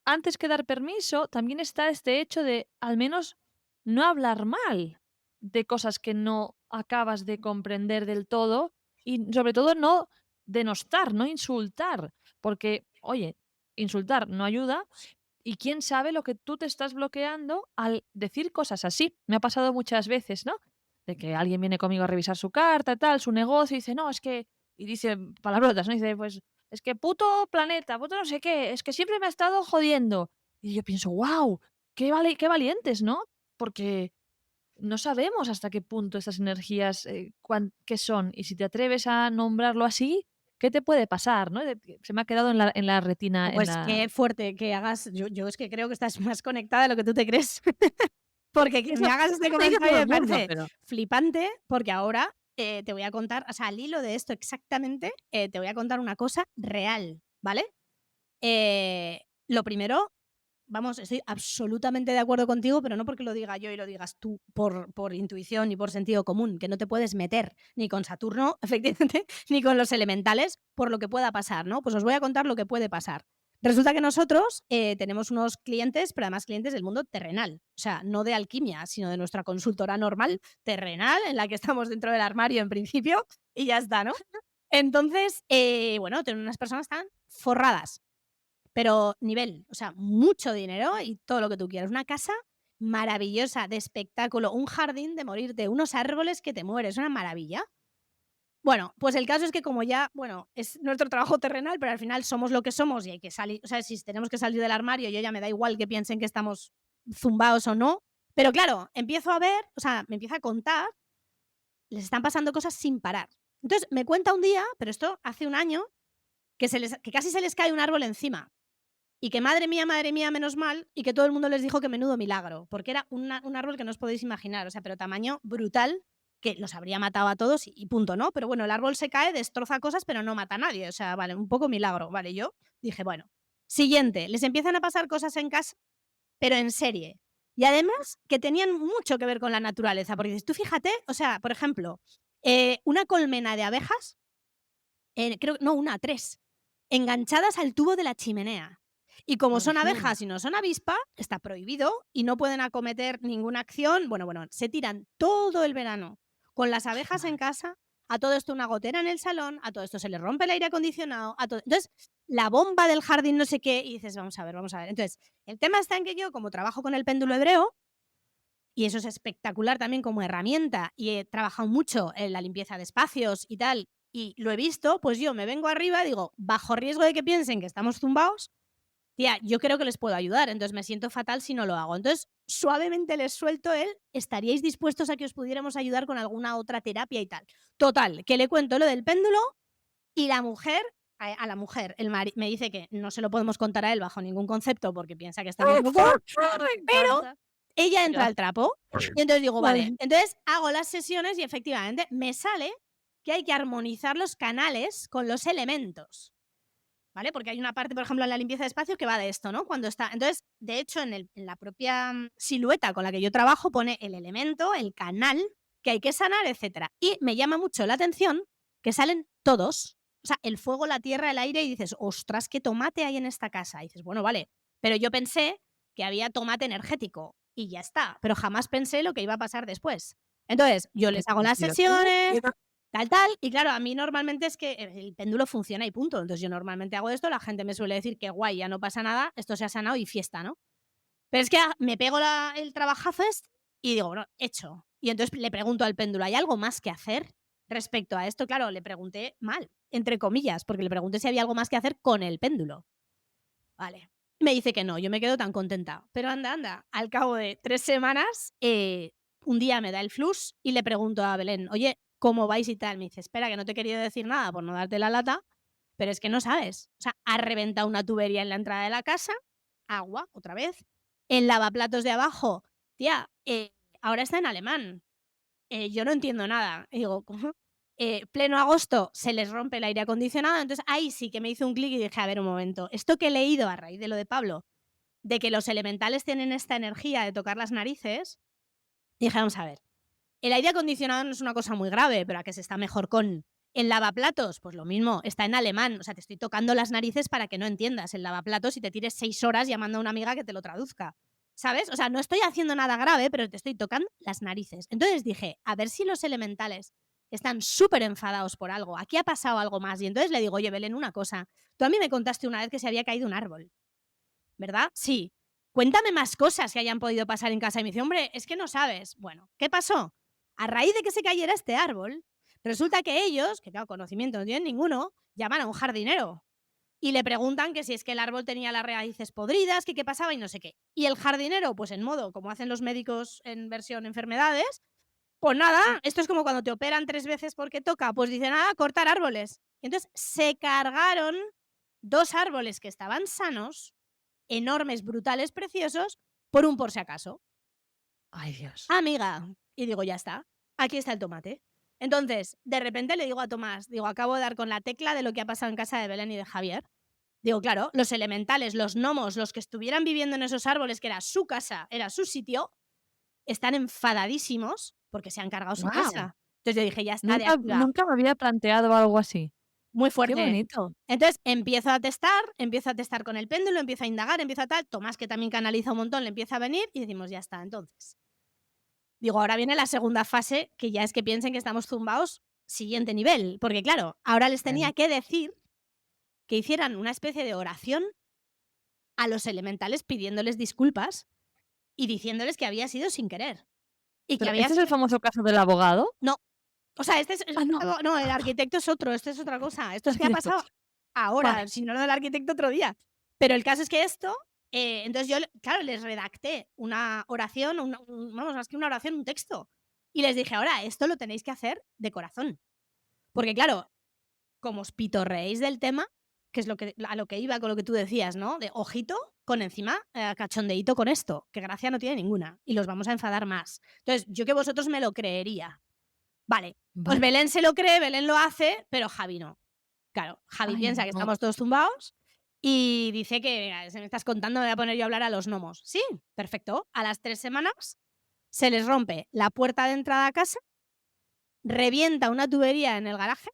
antes que dar permiso, también está este hecho de, al menos, no hablar mal de cosas que no acabas de comprender del todo y sobre todo no denostar, no insultar, porque, oye, insultar no ayuda y quién sabe lo que tú te estás bloqueando al decir cosas así. Me ha pasado muchas veces, ¿no? De que alguien viene conmigo a revisar su carta, tal, su negocio, y dice, no, es que, y dice palabrotas, ¿no? Dice, pues, es que puto planeta, puto no sé qué, es que siempre me ha estado jodiendo. Y yo pienso, wow, qué valientes, ¿no? Porque no sabemos hasta qué punto estas energías, qué son. Y si te atreves a nombrarlo así, ¿qué te puede pasar? ¿No? Se me ha quedado en la retina, en Pues la... qué fuerte que hagas. Yo es que creo que estás más conectada de lo que tú te crees. Porque que Eso me hagas este eso me dice todo comentario el me mundo, parece pero flipante, porque ahora te voy a contar, o sea, al hilo de esto exactamente, te voy a contar una cosa real, ¿vale? Lo primero, vamos, estoy absolutamente de acuerdo contigo, pero no porque lo diga yo y lo digas tú por intuición y por sentido común, que no te puedes meter ni con Saturno, efectivamente, ni con los elementales por lo que pueda pasar, ¿no? Pues os voy a contar lo que puede pasar. Resulta que nosotros tenemos unos clientes, pero además clientes del mundo terrenal, o sea, no de alquimia, sino de nuestra consultora normal, terrenal, en la que estamos dentro del armario en principio, y ya está, ¿no? Entonces, bueno, tienen unas personas tan forradas, pero nivel, o sea, mucho dinero y todo lo que tú quieras. Una casa maravillosa, de espectáculo, un jardín de morirte, unos árboles que te mueres, una maravilla. Bueno, pues el caso es que como ya, bueno, es nuestro trabajo terrenal, pero al final somos lo que somos y hay que salir, o sea, si tenemos que salir del armario, yo ya me da igual que piensen que estamos zumbados o no. Pero claro, empiezo a ver, o sea, me empieza a contar, les están pasando cosas sin parar. Entonces me cuenta un día, pero esto hace un año, que casi se les cae un árbol encima. Y que madre mía, menos mal, y que todo el mundo les dijo que menudo milagro, porque era un árbol que no os podéis imaginar, o sea, pero tamaño brutal, que los habría matado a todos y punto, ¿no? Pero bueno, el árbol se cae, destroza cosas, pero no mata a nadie, o sea, vale, un poco milagro, vale, yo dije, bueno, siguiente, les empiezan a pasar cosas en casa, pero en serie. Y además que tenían mucho que ver con la naturaleza, porque dices, tú fíjate, o sea, por ejemplo, una colmena de abejas, creo, no, una, tres, enganchadas al tubo de la chimenea. Y como son ujú, abejas y no son avispa, está prohibido y no pueden acometer ninguna acción. Bueno, bueno, se tiran todo el verano con las abejas en madre, casa, a todo esto una gotera en el salón, a todo esto se les rompe el aire acondicionado, a todo. Entonces, la bomba del jardín no sé qué, y dices, vamos a ver, vamos a ver. Entonces, el tema está en que yo, como trabajo con el péndulo hebreo, y eso es espectacular también como herramienta, y he trabajado mucho en la limpieza de espacios y tal, y lo he visto, pues yo me vengo arriba, digo, bajo riesgo de que piensen que estamos zumbados, tía, yo creo que les puedo ayudar, entonces me siento fatal si no lo hago. Entonces, suavemente les suelto el, ¿estaríais dispuestos a que os pudiéramos ayudar con alguna otra terapia y tal? Total, que le cuento lo del péndulo y la mujer, a la mujer, me dice que no se lo podemos contar a él bajo ningún concepto porque piensa que estamos locos, me pero encanta. ella entra al Gracias. trapo y entonces digo, vale, Vale. entonces hago las sesiones y efectivamente me sale que hay que armonizar los canales con los elementos. ¿Vale? Porque hay una parte, por ejemplo, en la limpieza de espacio que va de esto, ¿no? Cuando está. Entonces, de hecho, en la propia silueta con la que yo trabajo pone el elemento, el canal que hay que sanar, etcétera. Y me llama mucho la atención que salen todos. O sea, el fuego, la tierra, el aire, y dices, ostras, qué tomate hay en esta casa. Y dices, bueno, vale. Pero yo pensé que había tomate energético y ya está. Pero jamás pensé lo que iba a pasar después. Entonces, yo ¿Qué les hago las sentido tiene? sesiones, tal, tal. Y claro, a mí normalmente es que el péndulo funciona y punto. Entonces yo normalmente hago esto, la gente me suele decir que guay, ya no pasa nada, esto se ha sanado y fiesta, ¿no? Pero es que me pego el trabajazo este y digo, bueno, hecho. Y entonces le pregunto al péndulo, ¿hay algo más que hacer respecto a esto? Claro, le pregunté mal, entre comillas, porque le pregunté si había algo más que hacer con el péndulo. Vale. Me dice que no, yo me quedo tan contenta. Pero anda, anda, al cabo de 3 semanas, un día me da el flux y le pregunto a Belén, oye, ¿cómo vais y tal? Me dice, espera, que no te he querido decir nada por no darte la lata, pero es que no sabes. O sea, ha reventado una tubería en la entrada de la casa, agua, otra vez. El lavaplatos de abajo, tía, ahora está en alemán. Yo no entiendo nada. Y digo, ¿cómo? Pleno agosto se les rompe el aire acondicionado, entonces ahí sí que me hizo un clic y dije, a ver un momento, esto que he leído a raíz de lo de Pablo, de que los elementales tienen esta energía de tocar las narices, dije, vamos a ver, el aire acondicionado no es una cosa muy grave, pero a que se está mejor con el lavaplatos, pues lo mismo, está en alemán, o sea, te estoy tocando las narices para que no entiendas el lavaplatos y te tires 6 horas llamando a una amiga que te lo traduzca. ¿sabes? O sea, no estoy haciendo nada grave, pero te estoy tocando las narices. Entonces dije, a ver si los elementales están súper enfadados por algo. Aquí ha pasado algo más. Y entonces le digo, oye, Belén, una cosa. Tú a mí me contaste una vez que se había caído un árbol, ¿verdad? Sí. Cuéntame más cosas que hayan podido pasar en casa. Y me dice, hombre, es que no sabes. Bueno, ¿qué pasó? A raíz de que se cayera este árbol, resulta que ellos, que claro, conocimiento no tienen ninguno, llaman a un jardinero y le preguntan que si es que el árbol tenía las raíces podridas, que qué pasaba y no sé qué. Y el jardinero, pues en modo, como hacen los médicos en versión enfermedades, pues nada, esto es como cuando te operan 3 veces porque toca, pues dicen: "Ah, cortar árboles". Y entonces se cargaron 2 árboles que estaban sanos, enormes, brutales, preciosos, por un por si acaso. Ay, Dios. Amiga, y digo: "Ya está, aquí está el tomate". Entonces, de repente le digo a Tomás, digo: "Acabo de dar con la tecla de lo que ha pasado en casa de Belén y de Javier". Digo, claro, los elementales, los gnomos, los que estuvieran viviendo en esos árboles, que era su casa, era su sitio, están enfadadísimos porque se han cargado su Guau. casa. Entonces yo dije: "Ya está, de Nunca aquí va". nunca me había planteado algo así. Muy Qué fuerte. bonito. Entonces empiezo a testar con el péndulo, empiezo a indagar, empiezo a tal. Tomás, que también canaliza un montón, le empieza a venir y decimos: "Ya está". Entonces, digo, ahora viene la segunda fase, que ya es que piensen que estamos zumbaos, siguiente nivel. Porque claro, ahora les tenía Vale. que decir que hicieran una especie de oración a los elementales pidiéndoles disculpas y diciéndoles que había sido sin querer. Y que Pero, había ¿este es el sido famoso caso del abogado? no, o sea, este es Ah, no. algo no, el arquitecto es otro, esto es otra cosa. Esto es que ha Así es pasado otro. ahora, Vale. si no lo del arquitecto otro día. Pero el caso es que esto, entonces yo, claro, les redacté una oración, vamos, más que una oración, un texto. Y les dije: "Ahora, esto lo tenéis que hacer de corazón". Porque claro, como os pitorreéis del tema, que es lo que a lo que iba con lo que tú decías, ¿no? De ojito con encima, cachondeíto con esto, que gracia no tiene ninguna, y los vamos a enfadar más. Entonces, yo que vosotros me lo creería. Vale, pues Vale. Belén se lo cree, Belén lo hace, pero Javi no. Claro, Javi Ay, piensa que no. estamos todos tumbados y dice que: "Se me estás contando, me voy a poner yo a hablar a los gnomos". Sí, perfecto. A las 3 semanas se les rompe la puerta de entrada a casa, revienta una tubería en el garaje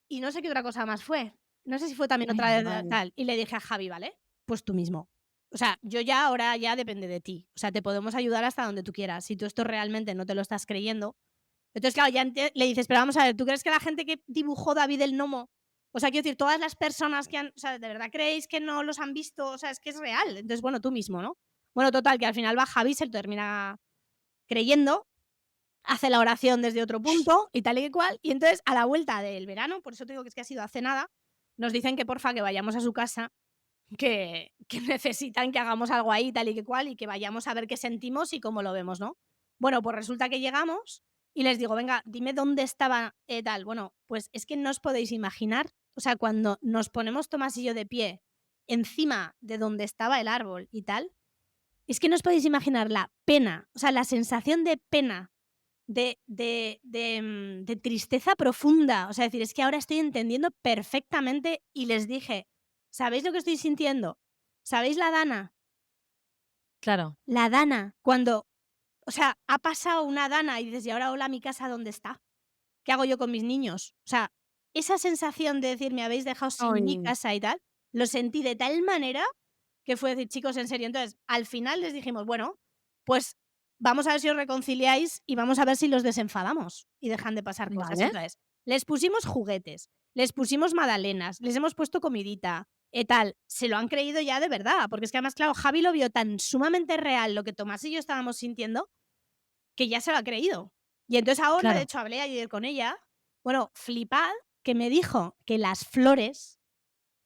y no sé qué otra cosa más fue. No sé si fue también Ay, otra vez madre. tal. Y le dije a Javi: "Vale, pues tú mismo. O sea, yo ya ahora ya depende de ti. O sea, te podemos ayudar hasta donde tú quieras. Si tú esto realmente no te lo estás creyendo". Entonces, claro, ya le dices: "Pero vamos a ver, ¿tú crees que la gente que dibujó David el Nomo, o sea, quiero decir, todas las personas que han, o sea, ¿de verdad creéis que no los han visto? O sea, es que es real". Entonces, bueno, tú mismo, ¿no? Bueno, total, que al final va Javi, se lo termina creyendo, hace la oración desde otro punto y tal y que cual. Y entonces, a la vuelta del verano, por eso te digo que es que ha sido hace nada, nos dicen que porfa que vayamos a su casa, que necesitan que hagamos algo ahí, tal y que cual, y que vayamos a ver qué sentimos y cómo lo vemos, ¿no? Bueno, pues resulta que llegamos y les digo: "Venga, dime dónde estaba, tal". Bueno, pues es que no os podéis imaginar, o sea, cuando nos ponemos Tomás y yo de pie encima de donde estaba el árbol y tal, es que no os podéis imaginar la pena, o sea, la sensación de pena, de tristeza profunda. O sea, decir, es que ahora estoy entendiendo perfectamente y les dije: "¿Sabéis lo que estoy sintiendo? ¿Sabéis la dana? Claro. La dana, cuando, o sea, ha pasado una dana y dices: 'Y ahora, hola, mi casa, ¿dónde está? ¿Qué hago yo con mis niños?'". O sea, esa sensación de decir: "Me habéis dejado sin mi Ay. casa", y tal, lo sentí de tal manera que fue decir: "Chicos, en serio". Entonces, al final les dijimos: "Bueno, pues vamos a ver si os reconciliáis y vamos a ver si los desenfadamos y dejan de pasar cosas". Vale. Entonces, les pusimos juguetes, les pusimos magdalenas, les hemos puesto comidita, tal. Se lo han creído ya de verdad, porque es que además, claro, Javi lo vio tan sumamente real lo que Tomás y yo estábamos sintiendo, que ya se lo ha creído. Y entonces ahora, de Claro. hecho, hablé ayer con ella, bueno, flipad, que me dijo que las flores,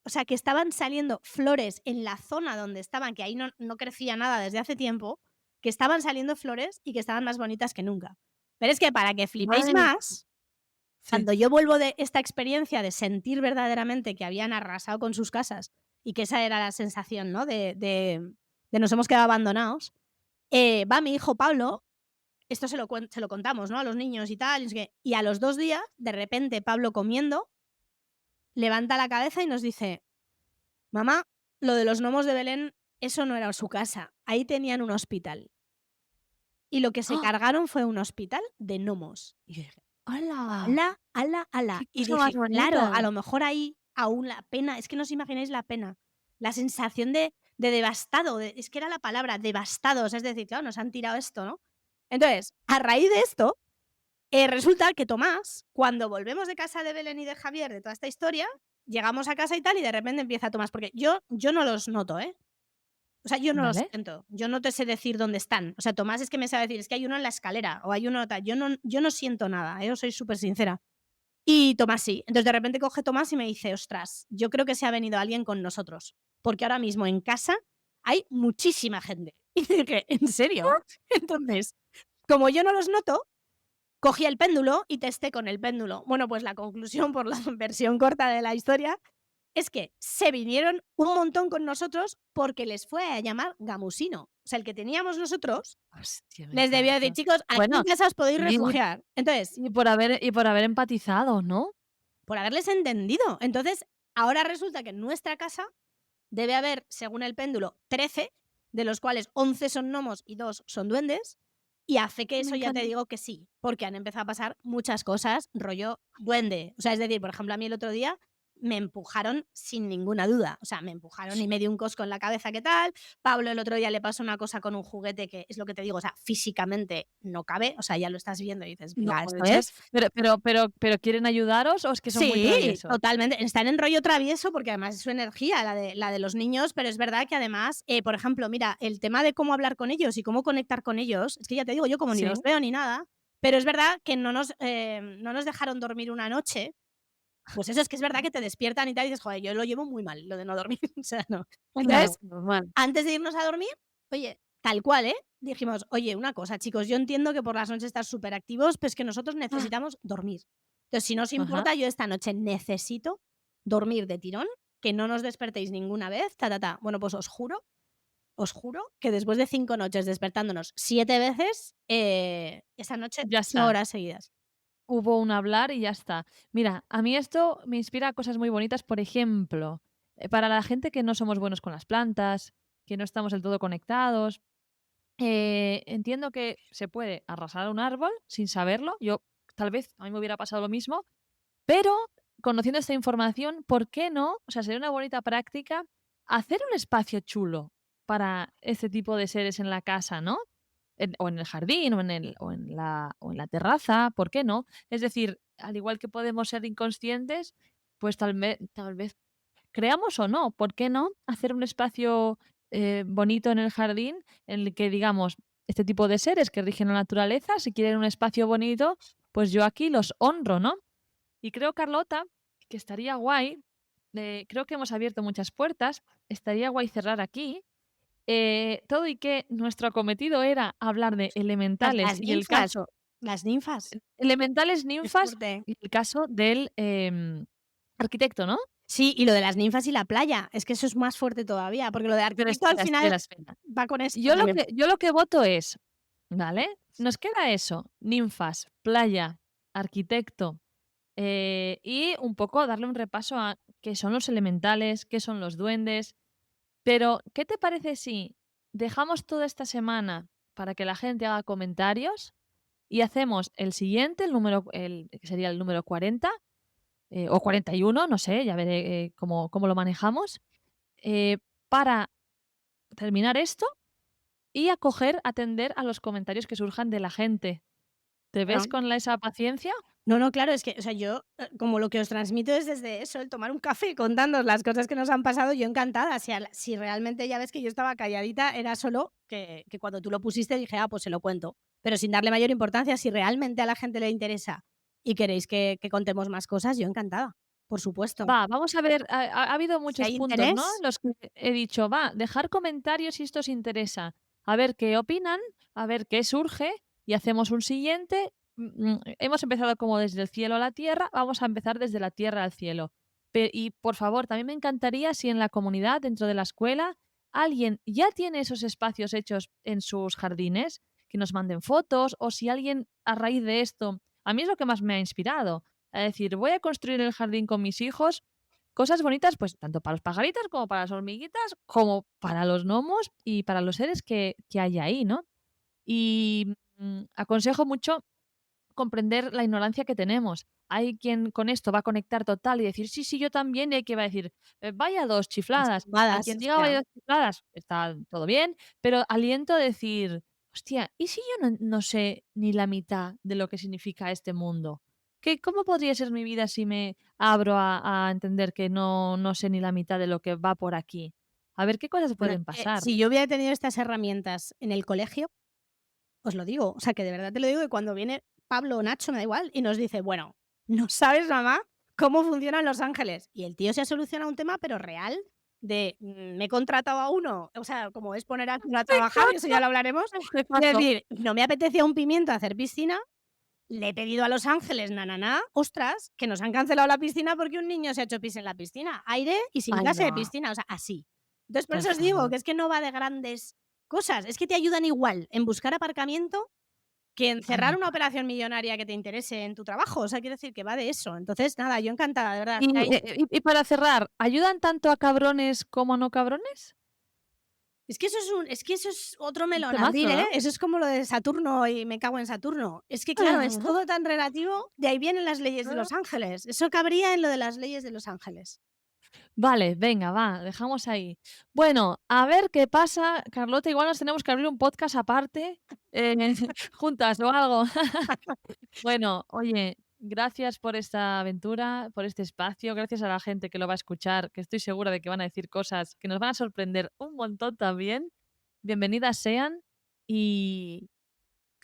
o sea, que estaban saliendo flores en la zona donde estaban, que ahí no crecía nada desde hace tiempo, que estaban saliendo flores y que estaban más bonitas que nunca. Pero es que para que flipéis Madre mía. más, Sí. cuando yo vuelvo de esta experiencia de sentir verdaderamente que habían arrasado con sus casas y que esa era la sensación, ¿no? De nos hemos quedado abandonados, va mi hijo Pablo, esto se lo contamos, ¿no? A los niños y tal, y no sé qué, y a los 2 días, de repente, Pablo comiendo, levanta la cabeza y nos dice: "Mamá, lo de los gnomos de Belén, eso no era su casa, ahí tenían un hospital. Y lo que se ¡Ah! cargaron fue un hospital de gnomos". Y yo dije: ¡Hala! "¡Hala, hala, hala!". ¡Qué Y cosa más dije: "Claro, bonita! a lo mejor ahí aún la pena", es que no os imagináis la pena, la sensación de de devastado, es que era la palabra, devastados, es decir, claro, nos han tirado esto, ¿no? Entonces, a raíz de esto, resulta que Tomás, cuando volvemos de casa de Belén y de Javier, de toda esta historia, llegamos a casa y tal, y de repente empieza Tomás, porque yo no los noto, ¿eh? O sea, yo no los ¿Vale? siento, yo no te sé decir dónde están. O sea, Tomás es que me sabe decir: "Es que hay uno en la escalera", o hay uno tal. Yo no siento nada, os soy súper sincera. Y Tomás sí. Entonces, de repente coge Tomás y me dice: "Ostras, yo creo que se ha venido alguien con nosotros, porque ahora mismo en casa hay muchísima gente". Y dije: "¿En serio?". Entonces, como yo no los noto, cogí el péndulo y testé con el péndulo. Bueno, pues la conclusión, por la versión corta de la historia, es que se vinieron un montón con nosotros porque les fue a llamar gamusino. O sea, el que teníamos nosotros Hostia, me les debió decir: encanta. "Chicos, aquí en Bueno, casa os podéis y refugiar". Entonces, por haber empatizado, ¿no? por haberles entendido. Entonces, ahora resulta que en nuestra casa debe haber, según el péndulo, 13, de los cuales 11 son gnomos y 2 son duendes, y hace que Me eso ya te encanta. digo que sí, porque han empezado a pasar muchas cosas rollo duende. O sea, es decir, por ejemplo, a mí el otro día me empujaron sin ninguna duda. O sea, me empujaron y me dio un cosco en la cabeza, ¿qué tal? Pablo el otro día le pasó una cosa con un juguete que es lo que te digo, o sea, físicamente no cabe, o sea, ya lo estás viendo y dices: No "Venga, puede esto ser. es". Pero, ¿quieren ayudaros o es que son muy Sí, traviesos? totalmente. Están en rollo travieso porque además es su energía, la de los niños, pero es verdad que además, por ejemplo, mira, el tema de cómo hablar con ellos y cómo conectar con ellos, es que ya te digo, yo como ni los Sí. veo ni nada, pero es verdad que no nos dejaron dormir una noche. Pues eso, es que es verdad que te despiertan y tal, y dices: "Joder, yo lo llevo muy mal, lo de no dormir", o sea, no. Claro, Entonces, normal. antes de irnos a dormir, oye, tal cual, ¿eh? Dijimos: "Oye, una cosa, chicos, yo entiendo que por las noches estáis superactivos, pero es que nosotros Ah, necesitamos dormir. Entonces, si no os ajá. importa, yo esta noche necesito dormir de tirón, que no nos despertéis ninguna vez, ta, ta, ta". Bueno, pues os juro que después de 5 noches despertándonos 7 veces, esa noche Ya 8 está. horas seguidas. Hubo un hablar y ya está. Mira, a mí esto me inspira cosas muy bonitas, por ejemplo, para la gente que no somos buenos con las plantas, que no estamos del todo conectados. Entiendo que se puede arrasar un árbol sin saberlo. Yo, tal vez, a mí me hubiera pasado lo mismo, pero conociendo esta información, ¿por qué no? O sea, sería una bonita práctica hacer un espacio chulo para este tipo de seres en la casa, ¿no? O en el jardín, o en la terraza, ¿por qué no? Es decir, al igual que podemos ser inconscientes, pues tal vez creamos o no, ¿por qué no? Hacer un espacio, bonito en el jardín en el que, digamos, este tipo de seres que rigen la naturaleza, si quieren un espacio bonito, pues yo aquí los honro, ¿no? Y creo, Carlota, que estaría guay, creo que hemos abierto muchas puertas, estaría guay cerrar aquí, todo y que nuestro cometido era hablar de Las elementales las y el ninfas, caso las ninfas. elementales, Qué ninfas fuerte. y el caso del, arquitecto, ¿no? Sí, y lo de las ninfas y la playa, es que eso es más fuerte todavía, porque lo de Pero arquitecto al espera, final espera, espera. va con esto Yo lo también. que yo lo que voto es, ¿vale? Nos queda eso, ninfas, playa, arquitecto, y un poco darle un repaso a qué son los elementales, qué son los duendes. Pero, ¿qué te parece si dejamos toda esta semana para que la gente haga comentarios y hacemos el siguiente, que sería el número 40, o 41, no sé, ya veré, cómo lo manejamos, eh, para terminar esto y atender a los comentarios que surjan de la gente. ¿Te ves Claro. con esa paciencia? No, no, claro, es que, o sea, yo, como lo que os transmito es desde eso, el tomar un café contándoos las cosas que nos han pasado, yo encantada. Si realmente ya ves que yo estaba calladita, era solo que cuando tú lo pusiste dije: "Ah, pues se lo cuento", pero sin darle mayor importancia. Si realmente a la gente le interesa y queréis que contemos más cosas, yo encantada, por supuesto. Va, vamos a ver, ha habido Si muchos hay puntos, ¿no? En interés, los que he dicho, va, dejar comentarios si esto os interesa, a ver qué opinan, a ver qué surge y hacemos un siguiente. Hemos empezado como desde el cielo a la tierra, vamos a empezar desde la tierra al cielo. Y por favor, también me encantaría si en la comunidad, dentro de la escuela, alguien ya tiene esos espacios hechos en sus jardines, que nos manden fotos, o si alguien a raíz de esto, a mí es lo que más me ha inspirado, a decir, voy a construir el jardín con mis hijos, cosas bonitas, pues tanto para los pajaritos como para las hormiguitas, como para los gnomos y para los seres que hay ahí, ¿no? Y aconsejo mucho comprender la ignorancia que tenemos. hay quien con esto va a conectar total y decir: "Sí, sí, yo también", y hay quien va a decir: vaya 2 Las chifladas". Hay tumbadas, quien o diga: sea, "Vaya 2 chifladas", está todo bien, pero aliento a decir: "Hostia, ¿y si yo no sé ni la mitad de lo que significa este mundo? ¿Cómo podría ser mi vida si me abro a entender que no sé ni la mitad de lo que va por aquí? A ver qué cosas bueno, pueden pasar". si yo hubiera tenido estas herramientas en el colegio, os lo digo, o sea, que de verdad te lo digo, que cuando viene Pablo o Nacho, me da igual, y nos dice: "Bueno, no sabes, mamá, cómo funcionan Los Ángeles". Y el tío se ha solucionado un tema, pero real, de, me he contratado a uno, o sea, como es poner a uno a Me trabajar, y eso encanta ya lo hablaremos, este de paso. decir, no me apetecía un pimiento hacer piscina, le he pedido a Los Ángeles, ostras, que nos han cancelado la piscina porque un niño se ha hecho pis en la piscina. Aire y sin Ay, clase de no, piscina, o sea, así. Entonces, por por eso os digo favor. que es que no va de grandes cosas, es que te ayudan igual en buscar aparcamiento que en cerrar Anda. una operación millonaria que te interese en tu trabajo. O sea, quiero decir que va de eso. Entonces, nada, yo encantada, de verdad. O sea, Y para cerrar, ¿ayudan tanto a cabrones como a no cabrones? es que eso es otro Un melón a temazo, abrir, ¿eh? ¿no? Eso es como lo de Saturno y me cago en Saturno. Es que, claro, es todo tan relativo, de ahí vienen las leyes de Los Ángeles. Eso cabría en lo de las leyes de Los Ángeles. Vale, venga, va, dejamos ahí. Bueno, a ver qué pasa, Carlota, igual nos tenemos que abrir un podcast aparte, eh, juntas o algo. Bueno, oye, gracias por esta aventura, por este espacio, gracias a la gente que lo va a escuchar, que estoy segura de que van a decir cosas que nos van a sorprender un montón también. Bienvenidas sean y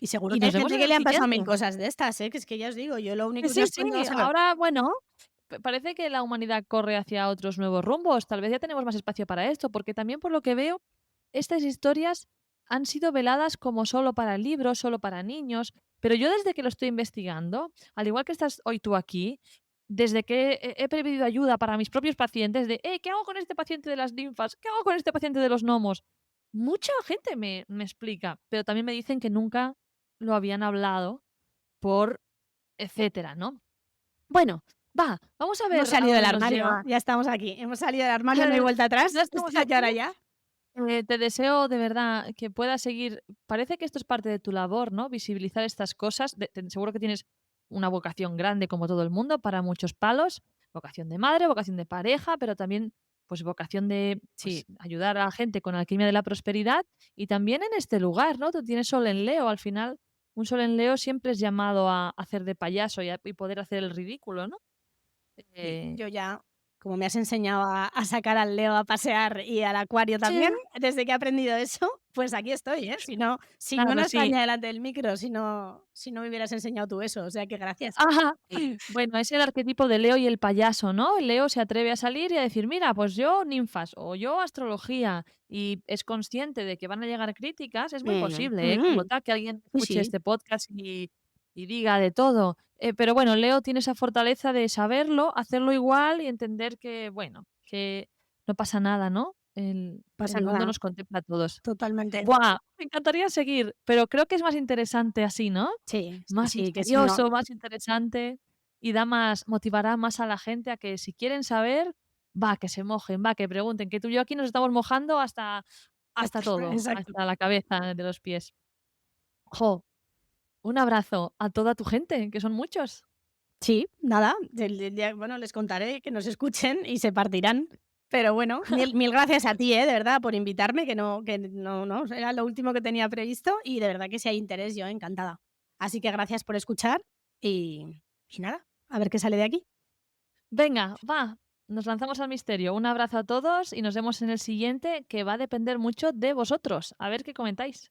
Y seguro y que hay nos vemos gente en que el le han pasado 1000 siguiente. cosas de estas, ¿eh? Que es que ya os digo, yo lo único que Sí, sí, respondo es a lo ahora, bueno, parece que la humanidad corre hacia otros nuevos rumbos. Tal vez ya tenemos más espacio para esto, porque también por lo que veo, estas historias han sido veladas como solo para libros, solo para niños, pero yo desde que lo estoy investigando, al igual que estás hoy tú aquí, desde que he pedido ayuda para mis propios pacientes de, ¿qué hago con este paciente de las ninfas? ¿Qué hago con este paciente de los gnomos? Mucha gente me explica, pero también me dicen que nunca lo habían hablado por etcétera, ¿no? Bueno, va, vamos a hemos ver a salido del dónde nos armario, lleva. ya estamos aquí. Hemos salido del armario, no hay vuelta Ya atrás. Esto estamos es aquí aquí. ahora ya. Te deseo de verdad que puedas seguir. Parece que esto es parte de tu labor, ¿no? Visibilizar estas cosas. Seguro que tienes una vocación grande, como todo el mundo, para muchos palos. Vocación de madre, vocación de pareja, pero también, pues, vocación de, Pues sí, ayudar a la gente con la alquimia de la prosperidad. Y también en este lugar, ¿no? Tú tienes sol en Leo. Al final, un sol en Leo siempre es llamado a hacer de payaso y poder hacer el ridículo, ¿no? sí, Eh, yo ya, como me has enseñado a sacar al Leo a pasear y al acuario sí, también, desde que he aprendido eso, pues aquí estoy, ¿eh? Si no, claro, no sí. estaría delante del micro, si no me hubieras enseñado tú eso, o sea que gracias. Ajá. Bueno, es el arquetipo de Leo y el payaso, ¿no? Leo se atreve a salir y a decir, mira, pues yo ninfas o yo astrología y es consciente de que van a llegar críticas, es muy posible, ¿eh, Mm, Carlota, que alguien sí, escuche sí, este podcast y diga de todo. Pero bueno, Leo tiene esa fortaleza de saberlo, hacerlo igual y entender que, bueno, que no pasa nada, ¿no? El pasa mundo nada, nos contempla a todos. totalmente. Buah, me encantaría seguir, pero creo que es más interesante así, ¿no? Sí, sí, Más sí, que si no, misterioso, más interesante y motivará más a la gente a que si quieren saber, va, que se mojen, va, que pregunten, que tú y yo aquí nos estamos mojando hasta todo, exacto. hasta la cabeza de los pies. Jo, un abrazo a toda tu gente, que son muchos. Sí, nada, del día bueno, les contaré, que nos escuchen y se partirán. Pero bueno, mil gracias a ti, de verdad, por invitarme, que no, era lo último que tenía previsto y de verdad que si hay interés, yo encantada. Así que gracias por escuchar y nada, a ver qué sale de aquí. Venga, va, nos lanzamos al misterio. Un abrazo a todos y nos vemos en el siguiente, que va a depender mucho de vosotros. A ver qué comentáis.